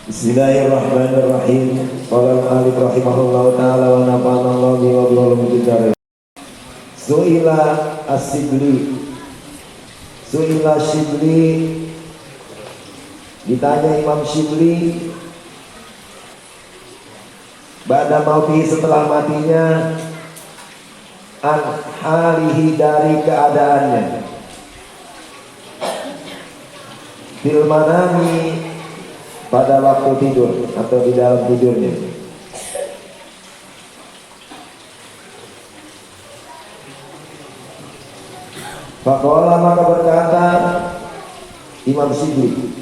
Bismillahirrahmanirrahim. Qala al-alif rahimahullahu ta'ala wa nafa'ana Allah bi wa bihi. Su'ila as-Shibli. Su'ila Shibli, ditanya Imam Shibli ba'da mauti, setelah matinya, an halihi, dari keadaannya, fil manami, pada waktu tidur atau di dalam tidurnya. Faqala, maka berkata Imam Shibli,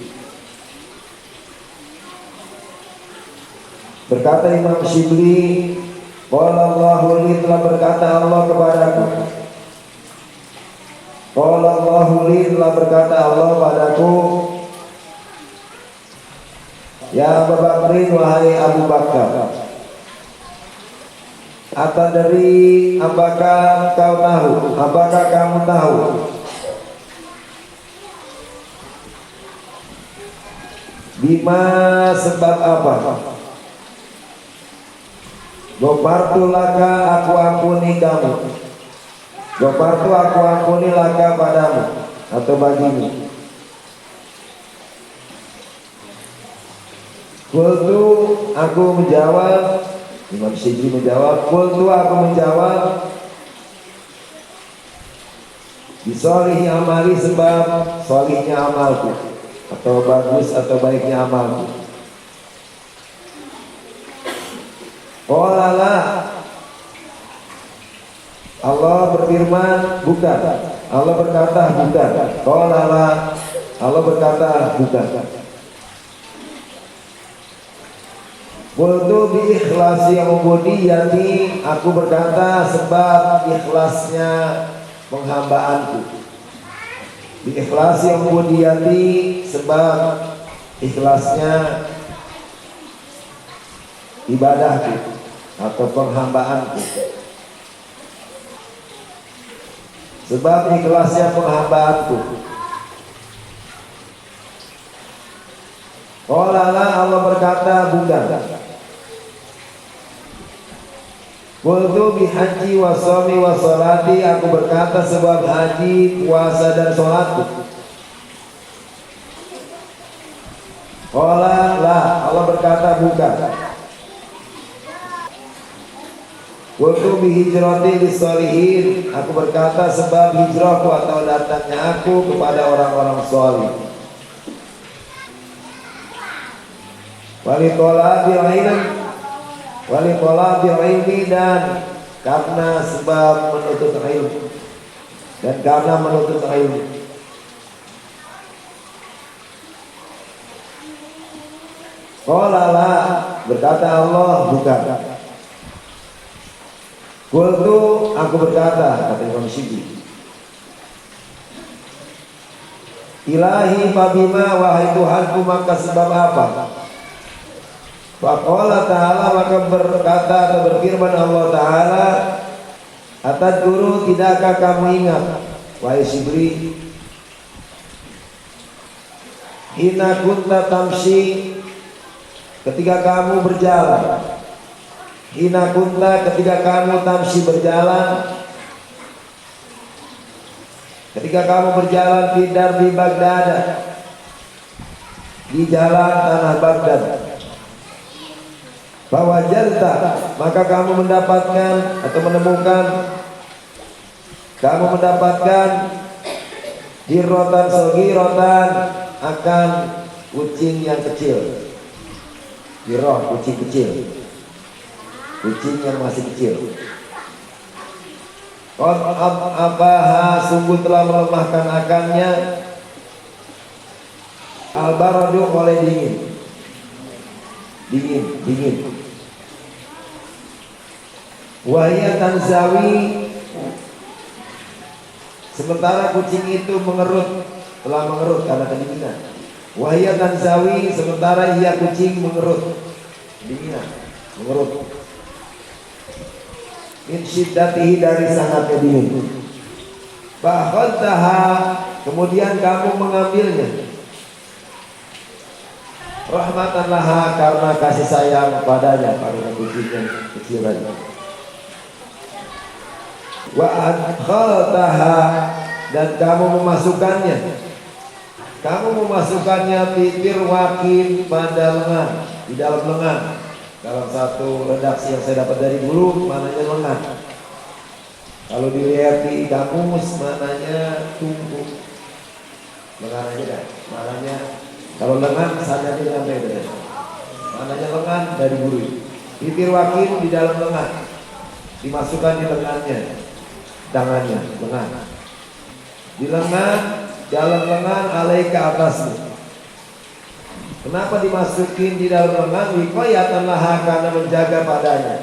berkata Imam Shibli, qala Allahu li, telah berkata Allah kepadaku. Qala Allahu li, telah berkata Allah padaku, ya Abu Bakrin, wahai Abu Bakar, atadri, apakah kau tahu, apakah kamu tahu, bima, sebab apa, ghafartu laka, aku ampuni kamu, ghafartu, aku ampuni laka, padamu atau bagimu. Qultu, aku menjawab, Imam Shibli menjawab, qultu, aku menjawab, bisolihi amali, sebab solihnya amalku, atau bagus atau baiknya amalku. Qala la, Allah berfirman, bukan. Allah berkata, bukan. Qala la, Allah berkata, bukan. Qultu bi ikhlasi ubudiyati, aku berkata sebab ikhlasnya penghambaanku. Bi ikhlasi ubudiyati, sebab ikhlasnya ibadahku atau penghambaanku. Sebab ikhlasnya penghambaanku. Qala la, Allah berkata, bukan. Qultu bi haji wa shaumi wa sholati, aku berkata sebab haji, puasa dan sholatku. Qala la, Allah berkata, bukan. Qultu bi hijrati lis-sholihin, aku berkata sebab hijrahku atau datangnya aku kepada orang-orang sholih. Wali talabil ilmi, dan karena sebab menuntut ilmu, dan karena menuntut ilmu. Qala la, berkata Allah, bukan. Qultu, aku berkata, kata Imam Shibli, ilahi fabima, wahai Tuhanku, maka sebab apa? Faqala ta'ala, maka berkata atau berfirman Allah Ta'ala, atadkuru, tidakkah kamu ingat, wahai Shibli, hina kunta tamshi, ketika kamu berjalan, hina kunta, ketika kamu tamshi, berjalan, ketika kamu berjalan, fidar di Baghdad, di jalan tanah Baghdad. Fawajalta, maka kamu mendapatkan atau menemukan, kamu mendapatkan hirrotan sogirotan, akan kucing yang kecil. Hirroh, kucing kecil, kucing yang masih kecil. Apaha, sungguh telah melemahkan akannya, al-baradu, oleh dingin. Wahia tanzawi, sementara kucing itu telah mengerut karena kedinginan. Wahia tanzawi, sementara ia kucing mengerut, kedinginan, mengerut. Min syiddatihi, dari sangatnya dingin. Bahqadtaha, kemudian kamu mengambilnya. rahmatan laha, karena kasih sayang padanya, pada kucing yang kecil tadi. Wa adkhaltaha, dan kamu memasukkannya fitir wakin, pada lengan, di dalam lengan. Dalam satu redaksi yang saya dapat dari guru, mananya lengan. Kalau dilihat di kamus, mananya tungku. Lengan aja kan, mananya. Kalau lengan saja tidak beda. Mananya lengan dari guru. Fitir wakin di dalam lengan, dimasukkan di lengannya, tangannya, lengan. Di lengan, dalam lengan, alai ke atasmu. Kenapa dimasukin di dalam lengan? Wiqayatan laha, karena menjaga padanya.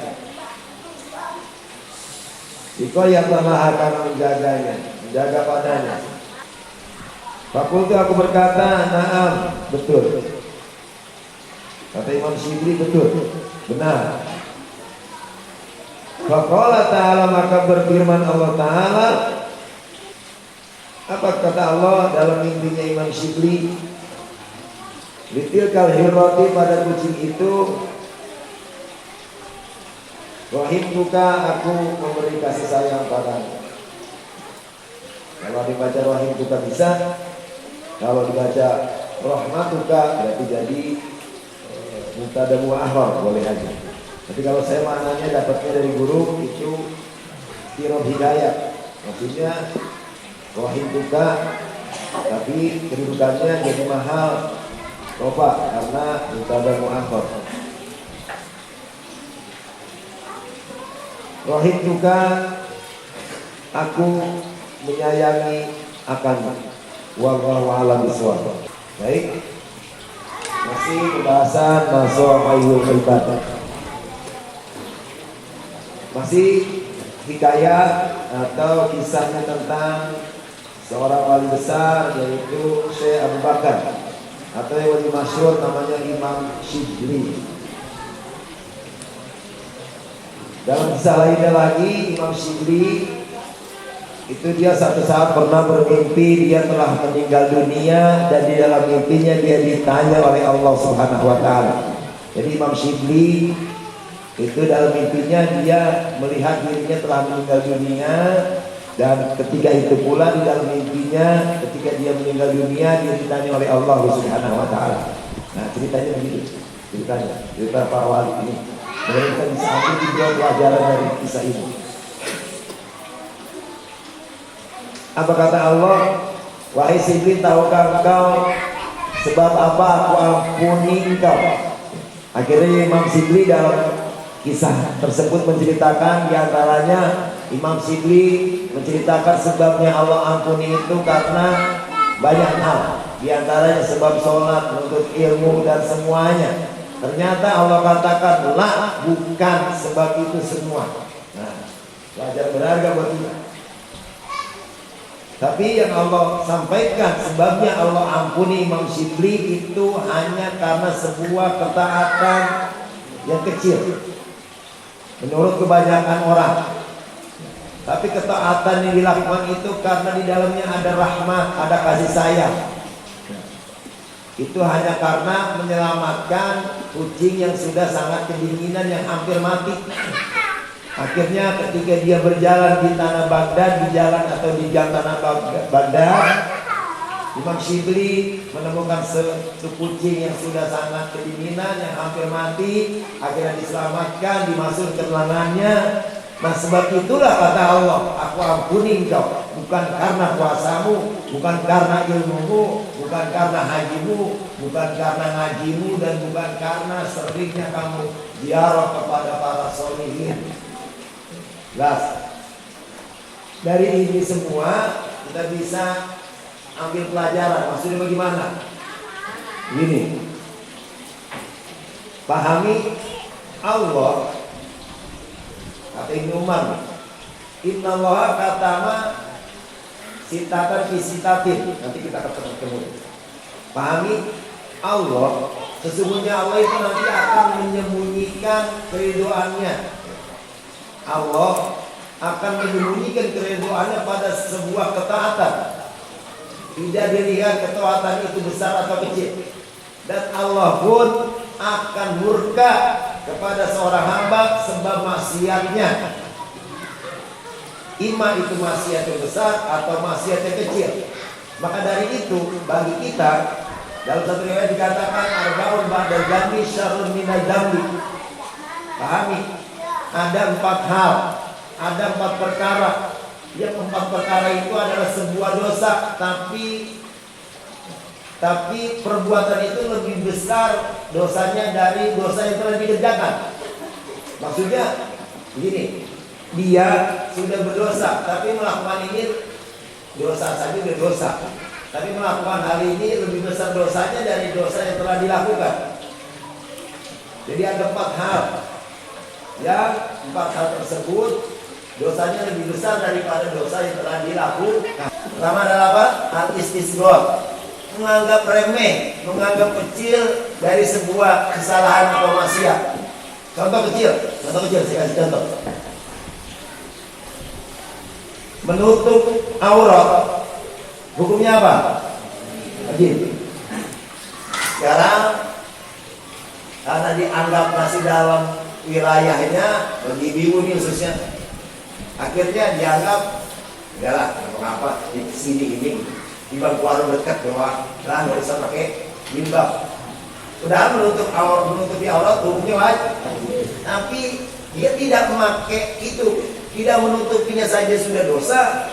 Wiqayatan laha, karena menjaganya, menjaga padanya. Fakultu, aku berkata, na'am, betul. Kata Imam Syibli, betul, benar. Faqala ta'ala, maka berfirman Allah Ta'ala. Apa kata Allah dalam mimpinya Imam Syibli? Litilkal hirrati, pada kucing itu, rahimtuka, aku memberi kasih sayang padamu. Kalau dibaca rahimtuka bisa, kalau dibaca rahmatuka berarti jadi mubtada mu'akhkhar, boleh aja. Tapi kalau saya maknanya dapatnya dari guru itu tirab hidayah, maksudnya rahimtuka, tapi kedudukannya jadi mahal rofa, karena mubtada mu'akhkhar. Rahimtuka, aku menyayangi akanmu. Wallahu a'lam bishawab. Baik, masih pembahasan nasohaiyul ibadah. Masih hikayat atau kisahnya tentang seorang wali besar, yaitu Syekh Abu Bakar, atau yang lebih masyhur namanya Imam Syibli. Dalam kisah lainnya lagi, Imam Syibli itu dia satu saat pernah bermimpi dia telah meninggal dunia, dan di dalam mimpinya dia ditanya oleh Allah Subhanahu wa taala. Jadi Imam Syibli itu dalam mimpinya dia melihat dirinya telah meninggal dunia, dan ketika itu pula di dalam mimpinya ketika dia meninggal dunia dia ditanya oleh Allah Subhanahu wa taala. Nah, ceritanya begitu. Cerita para wali ini. Mereka bisa ambil juga pelajaran dari kisah ini. Apa kata Allah? Wahai Syibli, tahukah engkau sebab apa aku ampuni engkau? Akhirnya Imam Syibli dalam kisah tersebut menceritakan, diantaranya Imam Syibli menceritakan sebabnya Allah ampuni itu karena banyak hal. Diantaranya sebab sholat, menuntut ilmu, dan semuanya. Ternyata Allah katakan, lah, bukan sebab itu semua. Nah, pelajaran berharga buat kita. Tapi yang Allah sampaikan sebabnya Allah ampuni Imam Syibli itu hanya karena sebuah ketaatan yang kecil menurut kebanyakan orang. Tapi ketaatan yang dilakukan itu karena di dalamnya ada rahmat, ada kasih sayang. Itu hanya karena menyelamatkan kucing yang sudah sangat kedinginan, yang hampir mati. Akhirnya ketika dia berjalan di tanah Baghdad, di jalan atau di jalan tanah Baghdad, Imam Syibli menemukan satu kucing yang sudah sangat kedinginan, yang hampir mati. Akhirnya diselamatkan, dimasukkan ke lengannya. Nah, sebab itulah kata Allah, aku ampuni engkau, bukan karena kuasamu, bukan karena ilmumu, bukan karena hajimu, bukan karena ngajimu, dan bukan karena seringnya kamu ziarah kepada para sholihin. Dari ini semua kita bisa ambil pelajaran. Maksudnya bagaimana? Gini, pahami Allah. Kata Ibnu Umar, innallaha katama sitatan fi sitatin. Nanti kita ketemu. Pahami Allah, sesungguhnya Allah itu nanti akan menyembunyikan keridhoannya. Allah akan menyembunyikan keridhoannya pada sebuah ketaatan. Tidak dilihat ketaatan itu besar atau kecil. Dan Allah pun akan murka kepada seorang hamba sebab maksiatnya. Ima itu maksiat yang besar atau maksiat yang kecil. Maka dari itu bagi kita, dalam satu riwayat dikatakan arbaun ba'dal dzambi syarrun minal dzambi. Pahami? Ada 4 hal, ada 4 perkara. Yang 4 perkara itu adalah sebuah dosa, tapi perbuatan itu lebih besar dosanya dari dosa yang telah dikerjakan. Maksudnya begini, dia sudah berdosa, tapi melakukan ini dosa saja sudah dosa. Tapi melakukan hal ini lebih besar dosanya dari dosa yang telah dilakukan. Jadi ada 4 hal. Yang 4 hal tersebut dosanya lebih besar daripada dosa yang telah dilakukan. Pertama adalah apa? Al-istisghar, menganggap remeh, menganggap kecil dari sebuah kesalahan atau maksiat. Contoh kecil, saya kasih contoh. Menutup aurat, hukumnya apa? Wajib. Sekarang karena dianggap masih dalam wilayahnya, bagi ibu ini khususnya, akhirnya dianggap udahlah, apa di sini ini di bangku warung dekat bahwa nggak usah pakai jilbab. Udah menutupi aurat hukumnya wajib. Tapi dia tidak memakai itu, tidak menutupinya saja sudah dosa.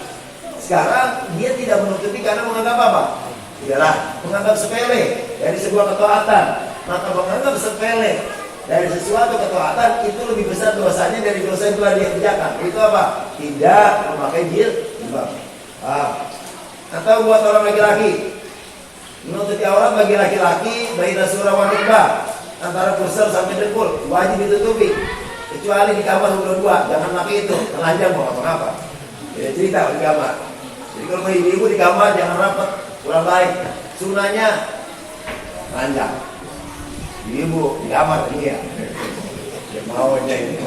Sekarang dia tidak menutupi karena menganggap apa? Udahlah, menganggap sepele dari sebuah ketaatan. Maka menganggap sepele dari sesuatu ketaatan itu lebih besar dosanya dari dosa yang telah dia kerjakan. Itu apa? Tidak memakai jilbab. Atau buat orang laki-laki, menutupi aurat bagi laki-laki baik surah wanita antara pusar sampai dengkul wajib ditutupi, kecuali di kamar berdua. Jangan pakai itu, telanjang mau apa-apa. Jadi cerita di kamar. Jadi kalau ibu di kamar jangan rapat, kurang baik. Sunahnya telanjang. Ibu di kamar dia maunya ini.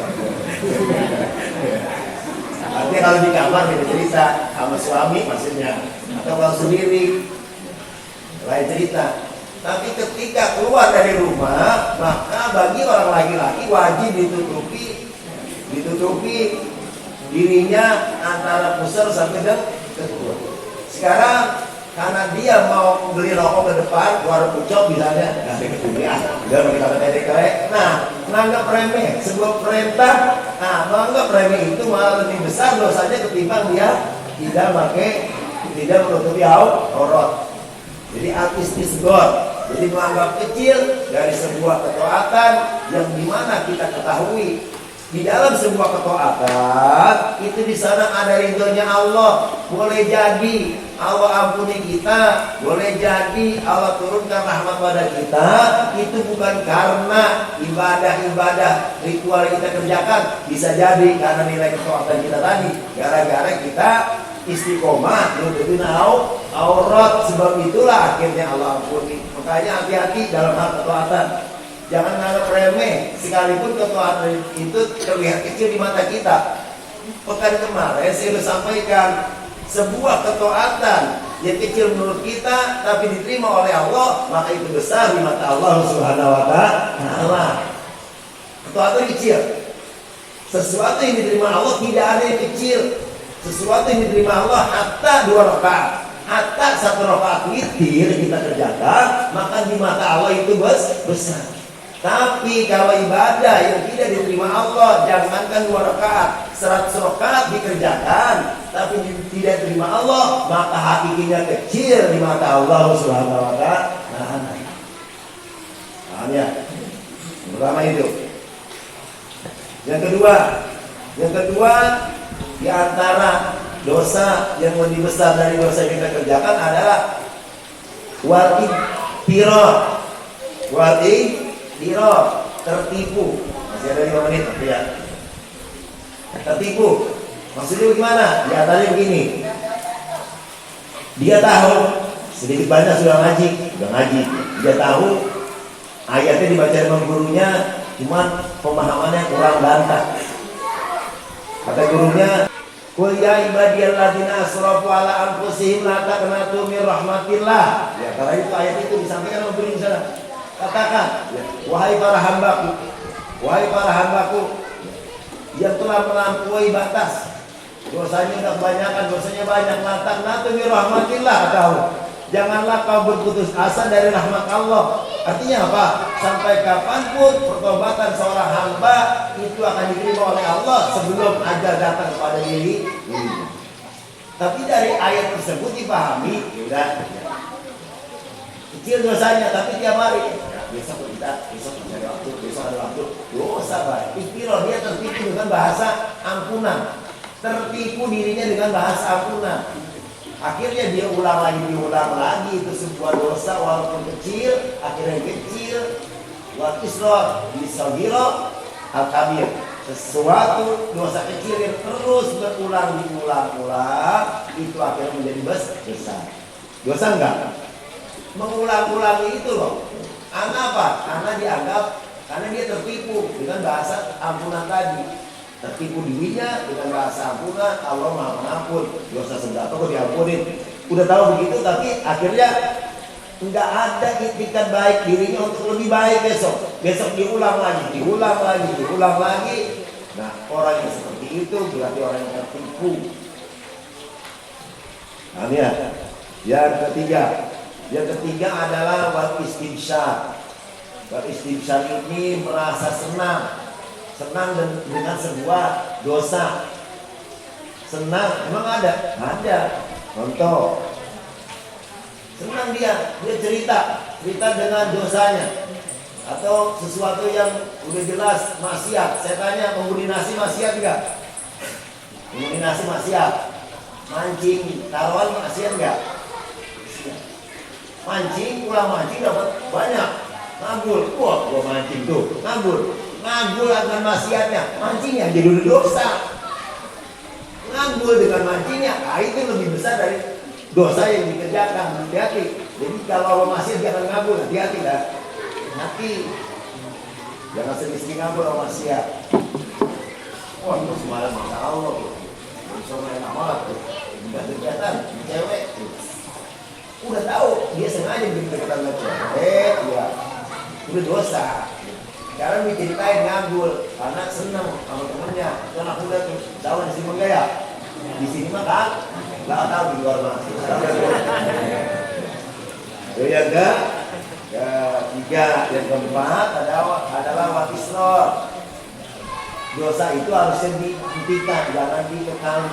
Artinya kalau di kamar kita cerita sama suami maksudnya, atau kalau sendiri lain cerita. Tapi ketika keluar dari rumah, maka bagi orang laki-laki wajib ditutupi dirinya antara pusar sampai kedua. Sekarang karena dia mau beli rokok ke depan, warung pucok misalnya, nggak ada kemudian, dia mau kita dedek-dedek. Nah, menganggap remeh sebuah perintah, menganggap remeh itu malah lebih besar dosanya ketimbang dia tidak menutupi aurat. Jadi al-istisghar, jadi menganggap kecil dari sebuah ketaatan yang dimana kita ketahui di dalam sebuah ketaatan itu di sana ada ridhonya Allah. Boleh jadi Allah ampuni kita, boleh jadi Allah turunkan rahmat pada kita. Itu bukan karena ibadah-ibadat ritual yang kita kerjakan, bisa jadi karena nilai ketaatan kita tadi, gara-gara kita istiqomah nutupin aurat. Sebab itulah akhirnya Allah ampuni. Makanya hati-hati dalam hal ketaatan. Jangan menganggap remeh, sekalipun ketaatan itu terlihat kecil di mata kita. Pekan kemarin saya sudah sampaikan, sebuah ketaatan yang kecil menurut kita tapi diterima oleh Allah, maka itu besar di mata Allah Subhanahu wa taala. Ketaatan kecil, sesuatu yang diterima Allah tidak ada yang kecil. Sesuatu yang diterima Allah hatta 2 rakaat, hatta 1 rakaat witir kita kerjakan, maka di mata Allah itu besar. Tapi kalau ibadah yang tidak diterima Allah, jangankan 2 rakaat, 100 rakaat dikerjakan tapi tidak diterima Allah, maka hakikinya kecil di mata Allah Subhanahu wa taala. Paham ya? Pertama itu. Yang kedua di antara dosa yang lebih besar dari dosa yang kita kerjakan adalah tertipu. Masih ada 5 menit ya. Tertipu maksudnya gimana? Di antaranya begini, dia tahu sedikit banyak sudah ngaji, dia tahu ayatnya dibaca sama gurunya, cuman pemahamannya kurang bantah. Kata gurunya, qul ya ibadiyalladzina asrafu ala anfusihim la taqnatu min rahmatillah. Ya, karena itu ayat itu disampaikan sama guru di sana. Katakan, wahai para hambaku yang telah melampaui batas, dosanya tidak kebanyakan, dosanya banyak, natu bi rahmatillah, kata janganlah kau berputus asa dari rahmat Allah. Artinya apa? Sampai kapanpun pertobatan seorang hamba itu akan diterima oleh Allah sebelum ajal datang kepada diri. Tapi dari ayat tersebut dipahami, ya, kecil dosanya, tapi tiap hari besok ada waktu, dosa Pak. Istilah dia tertipu dengan bahasa ampunan, tertipu dirinya dengan bahasa ampunan. Akhirnya dia ulang lagi itu sebuah dosa walaupun kecil, akhirnya kecil. Wa isra bisagiro al-kabir. Sesuatu dosa kecil yang terus berulang itu akhirnya menjadi besar. Dosa enggak? Mengulang-ulangi itu loh. Apa? Karena dia tertipu dengan bahasa ampunan tadi. Tertipu dirinya dengan bahasa ampunan, Allah Maha Pengampun, dosa seberapa kok diampunin. Udah tahu begitu, tapi akhirnya nggak ada itikat baik dirinya untuk lebih baik besok diulang lagi. Nah, orang yang seperti itu berarti orang yang tertipu. Nah, ya. Yang ketiga adalah wal istibsyar. Wal istibsyar ini merasa senang dengan sebuah dosa. Senang, emang ada? Contoh, senang dia cerita dengan dosanya atau sesuatu yang udah jelas maksiat. Saya tanya, penghuni nasi maksiat enggak? Penghuni nasi maksiat. Mancing, taruhan maksiat enggak? Pulang mancing dapat banyak. Ngabul, wah gua mancing tuh, ngabul dengan maksiatnya, mancingnya jadi dosa. Ngabul dengan mancingnya, itu lebih besar dari dosa yang dikerjakan. Hati-hati. Jadi kalau maksiat jangan ngabul, hati-hati lah. Hati. Jangan sering-sering ngabul sama maksiat. Wah itu semalam Masya Allah. Sama yang amat tuh. Dekat-dekatan, cewek. Udah tahu dia sengaja bikin dekatan sama cewek, ya. Udah dosa. Sekarang diceritain ngabul karena senang sama temennya. Kan aku udah tahu di sini enggak ya? Di sini mah kan nggak tahu di luar mana. Ya enggak? Tiga, yang keempat adalah watisror. Dosa itu harusnya dihentikan, jangan dikekang.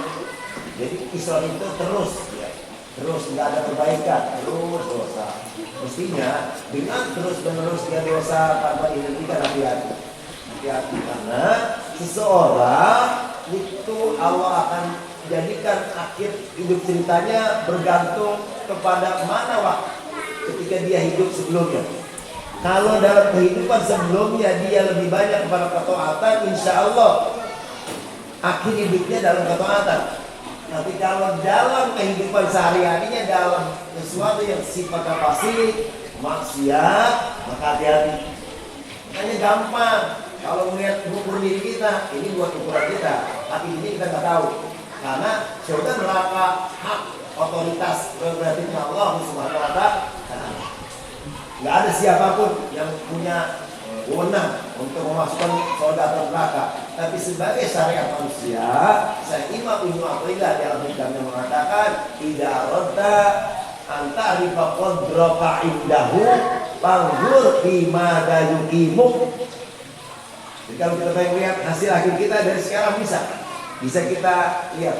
Jadi isror itu terus nggak ada perbaikan, terus dosa. Mestinya dengan terus-menerus dia dosa tanpa dihentikan, hati-hati karena seseorang itu Allah akan jadikan akhir hidup ceritanya bergantung kepada mana waktu ketika dia hidup sebelumnya. Kalau dalam kehidupan sebelumnya dia lebih banyak kepada ketaatan, insya Allah akhir hidupnya dalam ketaatan. Tapi kalau dalam kehidupan sehari-harinya dalam sesuatu yang sifatnya pasti maksiat, maka hati-hati. Makanya gampang kalau melihat ukur diri kita, ini buat ukuran kita, tapi ini kita nggak tahu. Karena surga neraka hak otoritas prerogatifnya Allah Subhanahu wa Ta'ala. Nggak ada siapapun yang punya wewenang untuk memasukkan surga atau neraka. Tapi sebagai syariat manusia, saya Imam Ibnu Athaillah dalam hikmahnya mengatakan, "Idza radda anta rifa qadraka indahu fanzur fi ma yuqimuk." Jadi kalau kita pengen lihat hasil akhir kita dari sekarang bisa kita lihat.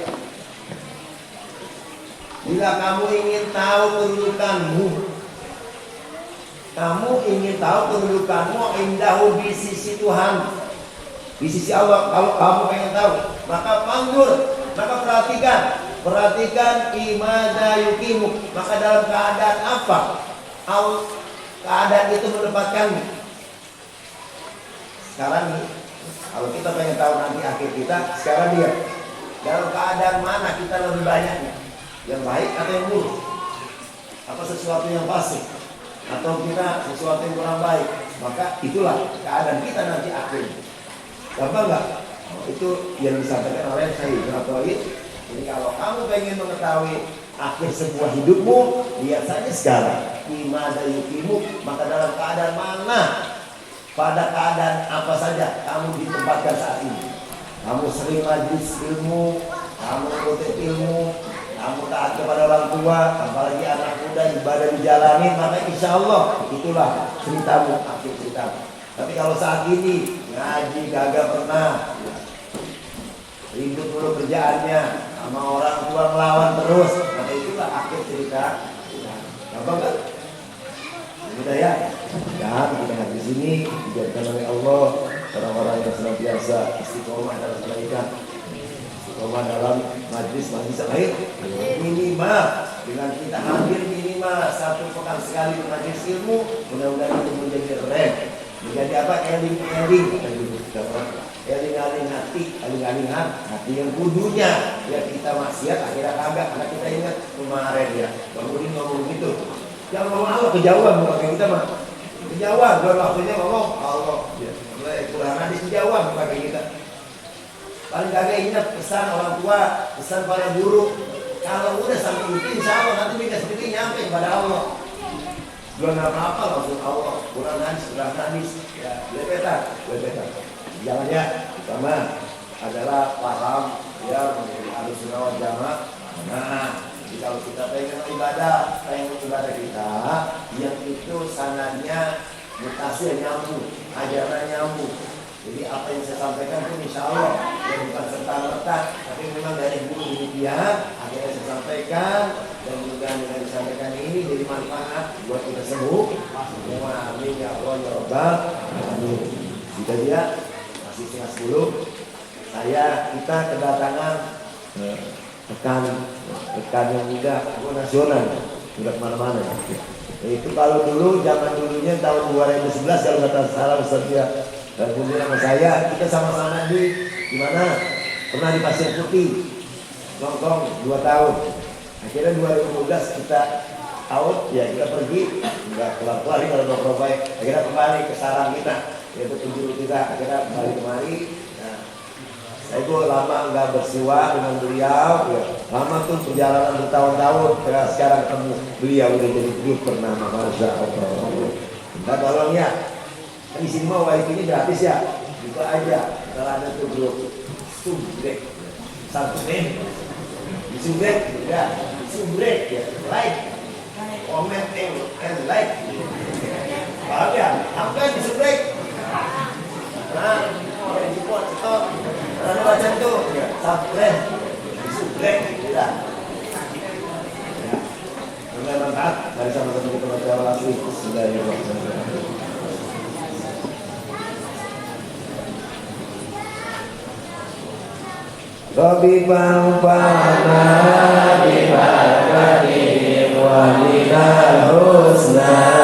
Bila kamu ingin tahu kedudukanmu, indahu di sisi Tuhan, di sisi Allah. Kalau kamu pengen tahu, maka perhatikan imada yukimu. Maka dalam keadaan apa keadaan itu menempatkanmu. Sekarang nih, kalau kita pengen tahu nanti akhir kita, sekarang lihat dalam keadaan mana kita lebih banyaknya, yang baik atau yang buruk, apa sesuatu yang fasik atau kita sesuatu yang kurang baik. Maka itulah keadaan kita nanti akhirnya. Gampang nggak? Itu yang disampaikan oleh Syekh Ibnu Athaillah. Jadi kalau kamu pengen mengetahui akhir sebuah hidupmu. Lihat saja sekarang, imada yukimu, maka dalam keadaan mana, pada keadaan apa saja kamu ditempatkan saat ini. Kamu sering majlis ilmu, kamu ikut ilmu, kamu taat kepada orang tua, apalagi anak muda ibadah dijalani, maka insya Allah itulah ceritamu, akhir ceritamu. Tapi kalau saat ini ngaji kagak pernah, ribut dulu kerjaannya, sama orang tua melawan terus, maka itulah akhir cerita. Gampang kan? Mudah ya. Dan kita di sini dijadikan oleh Allah orang-orang yang senantiasa istiqomah dalam kebaikan, istiqomah dalam majlis lain. Minimal dengan kita hadir minimal 1 pekan sekali majlis ilmu, mudah-mudahan itu menjadi rem, menjadi apa? Eling hati yang kudunya ya kita maksiat akhirnya kagak, karena kita ingat kemarin ya ngomong gitu. Jangan ngomong Allah kejauhan, bukan kayak kita mah kejauhan, bukan waktunya ngomong Allah ya. Kurang hadis kejauhan bukan kayak kita. Paling kagak ingat pesan orang tua, pesan para guru. Kalau udah sampai itu insya Allah nanti kita sedikit nyampe kepada Allah. Belum apa-apa langsung Allah. Kurang hadis ya, lepetan. Jangan ya, pertama adalah paham ya menjadi Ahlussunnah wal Jamaah. Nah, jadi kalau kita pengen ibadah kita yang itu sanadnya mutasi nyambung, ajaran nyambung. Jadi apa yang saya sampaikan pun insya Allah ya bukan serta-merta, tapi memang dari guru demikian akhirnya saya sampaikan, dan juga dengan disampaikan ini jadi manfaat buat kita semua. Amin ya Allah ya Rabbal alamin. Jika dia masih setengah 10, kita kedatangan rekan yang udah nasional, udah kemana-mana. Itu kalau dulu zaman dulunya tahun 2011 kalau kata salah Ustaz ya, dan kemudian sama saya, kita sama-sama di mana? Pernah di Pasir Putih, nongkrong 2 tahun. Akhirnya 2012 kita out, ya kita pergi, nggak keluar-keluar kalau nongkrong baik. Akhirnya kembali ke sarang kita, yaitu penjuru kita. Akhirnya kembali kemari. Nah, saya itu lama nggak bersiwa dengan beliau, ya. Lama tuh perjalanan bertahun-tahun. Sekarang ketemu beliau udah jadi grup bernama Masya Allah. Minta tolong ya. Di sini mau wifi ini gratis ya, buka aja. Kalau ada tuh grup subrek, satu name, di subrek, ya, subrek ya, like, comment and like, paham ya? Apa di subrek? Nah, di support, stop, ada baca tuh, ya, subrek, di subrek, ya. Mulai manfaat dari sama-sama kita baca al-asli. Bismillahirrahmanirrahim. Rabbi fa'fa'na bibarakatihim wa minal husna